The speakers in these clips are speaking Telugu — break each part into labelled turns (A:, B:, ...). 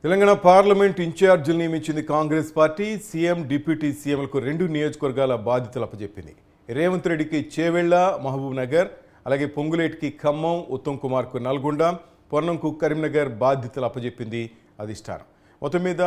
A: తెలంగాణ పార్లమెంట్ ఇన్ఛార్జీలు నియమించింది కాంగ్రెస్ పార్టీ. సీఎం డిప్యూటీ సీఎంలకు 2 నియోజకవర్గాల బాధ్యతలు అప్పచెప్పింది. రేవంత్ రెడ్డికి చేవెళ్ల, మహబూబ్ నగర్, అలాగే పొంగులేటికి ఖమ్మం, ఉత్తమ్ కుమార్కు నల్గొండ, పొన్నంకు కరీంనగర్ బాధ్యతలు అప్పచెప్పింది అధిష్టానం. మొత్తం మీద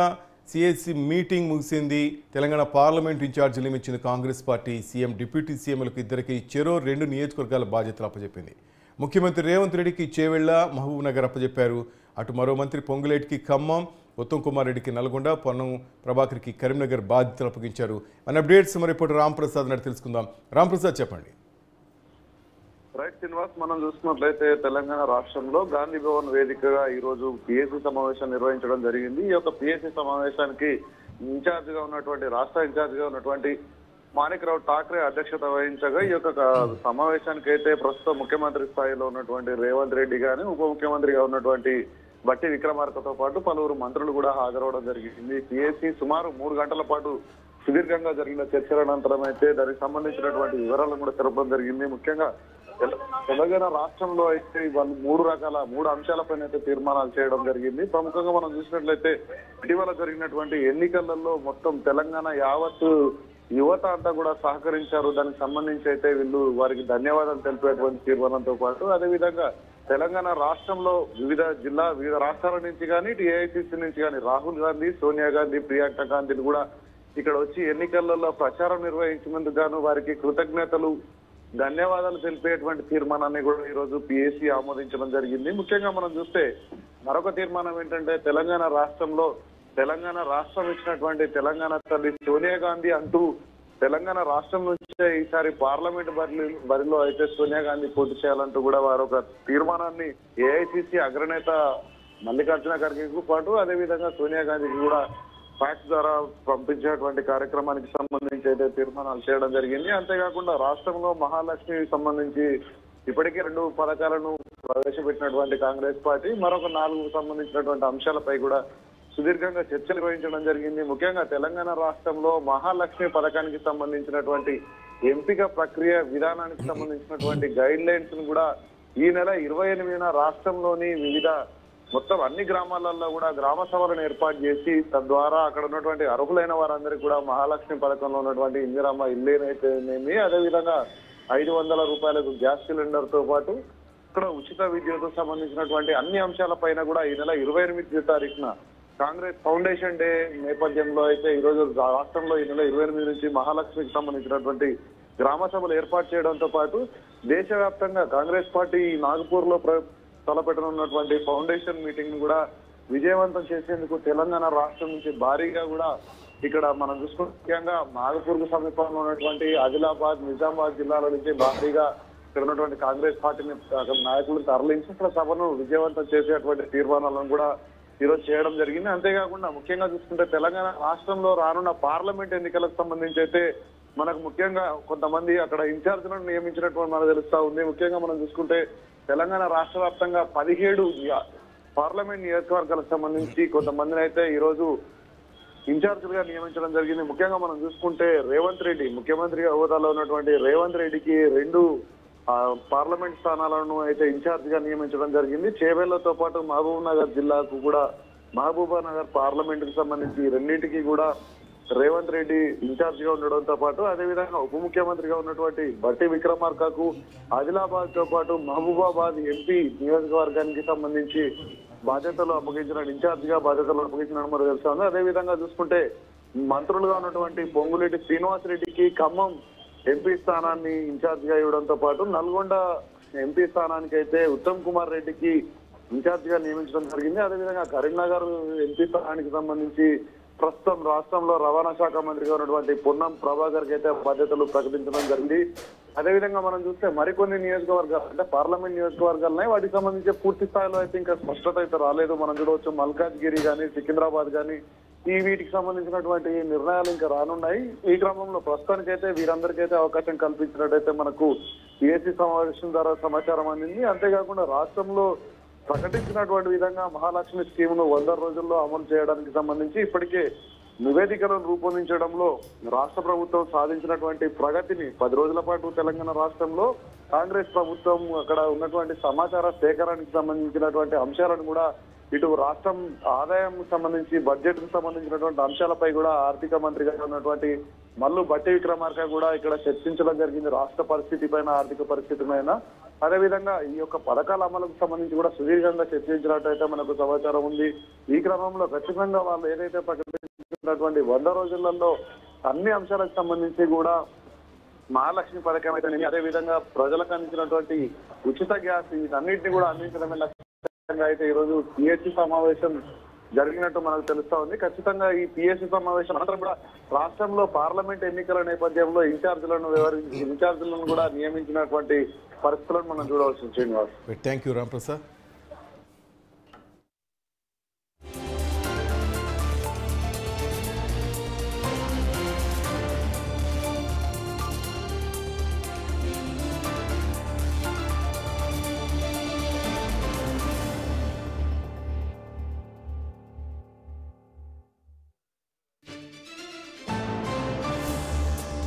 A: సిఎస్సి మీటింగ్ ముగిసింది. తెలంగాణ పార్లమెంట్ ఇన్ఛార్జీలు నియమించింది కాంగ్రెస్ పార్టీ. సీఎం డిప్యూటీ సీఎంలకు ఇద్దరికి చెరో 2 నియోజకవర్గాల బాధ్యతలు అప్పచెప్పింది. ముఖ్యమంత్రి రేవంత్ రెడ్డికి చేవెళ్ల, మహబూబ్ నగర్ అప్పచెప్పారు. అటు మరో మంత్రి పొంగులేటికి ఖమ్మం, ఉత్తమ్ కుమార్ రెడ్డికి నల్గొండ, పొన్నం ప్రభాకర్కి కరీంనగర్ బాధ్యతలు అప్పగించారు. మన అప్డేట్స్ మరి ఇప్పుడు రాంప్రసాద్ నాడు తెలుసుకుందాం. రాంప్రసాద్ చెప్పండి.
B: రైట్ శ్రీనివాస్, మనం చూసుకున్నట్లయితే తెలంగాణ రాష్ట్రంలో గాంధీ భవన్ వేదికగా ఈ రోజు పిఎస్సి సమావేశం నిర్వహించడం జరిగింది. ఈ యొక్క పిఎస్సి సమావేశానికి రాష్ట్ర ఇన్ఛార్జ్ గా ఉన్నటువంటి మాణిక్రావు ఠాక్రే అధ్యక్షత వహించగా ఈ యొక్క సమావేశానికి అయితే ప్రస్తుతం ముఖ్యమంత్రి స్థాయిలో ఉన్నటువంటి రేవంత్ రెడ్డి గాని, ఉప ముఖ్యమంత్రిగా ఉన్నటువంటి బట్టి విక్రమార్కతో పాటు పలువురు మంత్రులు కూడా హాజరవడం జరిగింది. పిఎస్సి సుమారు 3 గంటల పాటు సుదీర్ఘంగా జరిగిన చర్చల అనంతరం అయితే దానికి సంబంధించినటువంటి వివరాలను కూడా తెలపడం జరిగింది. ముఖ్యంగా తెలంగాణ రాష్ట్రంలో అయితే వాళ్ళు 3 అంశాలపైన అయితే తీర్మానాలు చేయడం జరిగింది. ప్రముఖంగా మనం చూసినట్లయితే ఇటీవల జరిగినటువంటి ఎన్నికలలో మొత్తం తెలంగాణ యావత్తు యువత అంతా కూడా సహకరించారు. దానికి సంబంధించి అయితే వీళ్ళు వారికి ధన్యవాదాలు తెలిపేటువంటి తీర్మానంతో పాటు అదేవిధంగా తెలంగాణ రాష్ట్రంలో వివిధ రాష్ట్రాల నుంచి కానీ ఏఐసిసి నుంచి కానీ రాహుల్ గాంధీ, సోనియా గాంధీ, ప్రియాంక గాంధీలు కూడా ఇక్కడ వచ్చి ఎన్నికలలో ప్రచారం నిర్వహించినందుకు గాను వారికి కృతజ్ఞతలు, ధన్యవాదాలు తెలిపేటువంటి తీర్మానాన్ని కూడా ఈ రోజు పిఎస్సి ఆమోదించడం జరిగింది. ముఖ్యంగా మనం చూస్తే మరొక తీర్మానం ఏంటంటే తెలంగాణ రాష్ట్రం ఇచ్చినటువంటి తెలంగాణ తల్లి సోనియా గాంధీ అంటూ తెలంగాణ రాష్ట్రం నుంచే ఈసారి పార్లమెంట్ బరిలో అయితే సోనియా గాంధీ పోటీ చేయాలంటూ కూడా వారు ఒక తీర్మానాన్ని ఏఐసిసి అగ్రనేత మల్లికార్జున ఖర్గేకు పాటు అదేవిధంగా సోనియా గాంధీకి కూడా ఫ్యాక్స్ ద్వారా పంపించేటువంటి కార్యక్రమానికి సంబంధించి అయితే తీర్మానాలు చేయడం జరిగింది. అంతేకాకుండా రాష్ట్రంలో మహాలక్ష్మికి సంబంధించి ఇప్పటికే 2 పథకాలను ప్రవేశపెట్టినటువంటి కాంగ్రెస్ పార్టీ మరొక 4 సంబంధించినటువంటి అంశాలపై కూడా సుదీర్ఘంగా చర్చలు నిర్వహించడం జరిగింది. ముఖ్యంగా తెలంగాణ రాష్ట్రంలో మహాలక్ష్మి పథకానికి సంబంధించినటువంటి ఎంపిక ప్రక్రియ విధానానికి సంబంధించినటువంటి గైడ్ లైన్స్ ను కూడా ఈ నెల 28న రాష్ట్రంలోని వివిధ మొత్తం అన్ని గ్రామాలలో కూడా గ్రామ సభలను ఏర్పాటు చేసి తద్వారా అక్కడ ఉన్నటువంటి అర్హులైన వారందరికీ కూడా మహాలక్ష్మి పథకంలో ఉన్నటువంటి ఇందిరమ్మ ఇల్లేనైతేనేమి, అదేవిధంగా 500 రూపాయలకు గ్యాస్ సిలిండర్ తో పాటు ఇక్కడ ఉచిత విద్యుత్ సంబంధించినటువంటి అన్ని అంశాలపైన కూడా ఈ నెల 28వ తారీఖున కాంగ్రెస్ ఫౌండేషన్ డే నేపథ్యంలో అయితే ఈ రోజు రాష్ట్రంలో ఈ నెల 28 నుంచి మహాలక్ష్మికి సంబంధించినటువంటి గ్రామ సభలు ఏర్పాటు చేయడంతో పాటు దేశవ్యాప్తంగా కాంగ్రెస్ పార్టీ నాగపూర్ లో తలపెట్టనున్నటువంటి ఫౌండేషన్ మీటింగ్ కూడా విజయవంతం చేసేందుకు తెలంగాణ రాష్ట్రం నుంచి భారీగా కూడా ఇక్కడ మనం చూసుకుంటే ముఖ్యంగా నాగపూర్ కు సమీపంలో ఉన్నటువంటి ఆదిలాబాద్, నిజామాబాద్ జిల్లాల నుంచి భారీగా ఇక్కడ ఉన్నటువంటి కాంగ్రెస్ పార్టీని నాయకులను తరలించి ఇక్కడ సభను విజయవంతం చేసేటువంటి తీర్మానాలను కూడా ఈరోజు చేయడం జరిగింది. అంతేకాకుండా ముఖ్యంగా చూసుకుంటే తెలంగాణ రాష్ట్రంలో రానున్న పార్లమెంట్ ఎన్నికలకు సంబంధించి అయితే మనకు ముఖ్యంగా కొంతమంది అక్కడ ఇన్ఛార్జీలను నియమించినటువంటి మనకు తెలుస్తా ఉంది. ముఖ్యంగా మనం చూసుకుంటే తెలంగాణ రాష్ట్ర వ్యాప్తంగా 17 పార్లమెంట్ నియోజకవర్గాలకు సంబంధించి కొంతమందిని అయితే ఈ రోజు ఇన్ఛార్జీలుగా నియమించడం జరిగింది. ముఖ్యంగా మనం చూసుకుంటే రేవంత్ రెడ్డి ముఖ్యమంత్రిగా హోదాలో ఉన్నటువంటి రేవంత్ రెడ్డికి 2 పార్లమెంట్ స్థానాలను అయితే ఇన్ఛార్జ్ గా నియమించడం జరిగింది. చేవెళ్లతో పాటు మహబూబ్ నగర్ జిల్లాకు కూడా మహబూబా నగర్ పార్లమెంట్ కు సంబంధించి రెండింటికి కూడా రేవంత్ రెడ్డి ఇన్ఛార్జ్ గా ఉండడంతో పాటు అదేవిధంగా ఉప ముఖ్యమంత్రిగా ఉన్నటువంటి బట్టి విక్రమార్కకు ఆదిలాబాద్ తో పాటు మహబూబాబాద్ ఎంపీ నియోజకవర్గానికి సంబంధించి ఇన్ఛార్జ్ గా బాధ్యతలు అప్పగించినట్టు మనకు తెలుస్తుంది. అదేవిధంగా చూసుకుంటే మంత్రులుగా ఉన్నటువంటి పొంగులేటి శ్రీనివాస్ రెడ్డికి ఖమ్మం ఎంపీ స్థానాన్ని ఇన్ఛార్జ్ గా ఇవ్వడంతో పాటు నల్గొండ ఎంపీ స్థానానికి అయితే ఉత్తమ్ కుమార్ రెడ్డికి ఇన్ఛార్జ్ గా నియమించడం జరిగింది. అదేవిధంగా కరీంనగర్ ఎంపీ స్థానానికి సంబంధించి ప్రస్తుతం రాష్ట్రంలో రవాణా శాఖ మంత్రిగా ఉన్నటువంటి పొన్నం ప్రభాకర్ కి అయితే బాధ్యతలు ప్రకటించడం జరిగింది. అదేవిధంగా మనం చూస్తే మరికొన్ని నియోజకవర్గాలు అంటే పార్లమెంట్ నియోజకవర్గాలున్నాయి, వాటికి సంబంధించి పూర్తి స్థాయిలో అయితే ఇంకా స్పష్టత అయితే రాలేదు. మనం చూడవచ్చు మల్కాజ్గిరి కానీ, సికింద్రాబాద్ కానీ వీటికి సంబంధించినటువంటి నిర్ణయాలు ఇంకా రానున్నాయి. ఈ క్రమంలో ప్రస్తుతానికైతే వీరందరికైతే అవకాశం కల్పించినట్టయితే మనకు పిఎస్సి సమావేశం ద్వారా సమాచారం అందింది. అంతేకాకుండా రాష్ట్రంలో ప్రకటించినటువంటి విధంగా మహాలక్ష్మి స్కీమ్ ను 100 రోజుల్లో అమలు చేయడానికి సంబంధించి ఇప్పటికే నివేదికలను రూపొందించడంలో రాష్ట్ర ప్రభుత్వం సాధించినటువంటి ప్రగతిని 10 రోజుల పాటు తెలంగాణ రాష్ట్రంలో కాంగ్రెస్ ప్రభుత్వం అక్కడ ఉన్నటువంటి సమాచార సేకరణకు సంబంధించినటువంటి అంశాలను కూడా ఇటు రాష్ట్రం ఆదాయం సంబంధించి బడ్జెట్ కు సంబంధించినటువంటి అంశాలపై కూడా ఆర్థిక మంత్రిగా ఉన్నటువంటి మల్లు బట్టి విక్రమార్క కూడా ఇక్కడ చర్చించడం జరిగింది. రాష్ట్ర పరిస్థితి పైన, ఆర్థిక పరిస్థితి పైన, అదేవిధంగా ఈ యొక్క పథకాల అమలుకు సంబంధించి కూడా సుదీర్ఘంగా చర్చించినట్టయితే మనకు సమాచారం ఉంది. ఈ క్రమంలో ఖచ్చితంగా వాళ్ళు ఏదైతే ప్రకటించినటువంటి 100 రోజులలో అన్ని అంశాలకు సంబంధించి కూడా మహాలక్ష్మి పథకం అయితే, అదేవిధంగా ప్రజలకు అందించినటువంటి ఉచిత గ్యాస్, వీటన్నిటిని కూడా అందించడమే లక్ష్యంగా అయితే ఈరోజు పిఎస్సి సమావేశం జరిగినట్టు మనకు తెలుస్తా ఉంది. ఖచ్చితంగా ఈ పిఎస్సి సమావేశం అనంతరం కూడా రాష్ట్రంలో పార్లమెంట్ ఎన్నికల నేపథ్యంలో ఇన్ఛార్జీలను కూడా నియమించినటువంటి పరిస్థితులను మనం చూడవచ్చు. Srinivas,
A: thank you Ramprasad.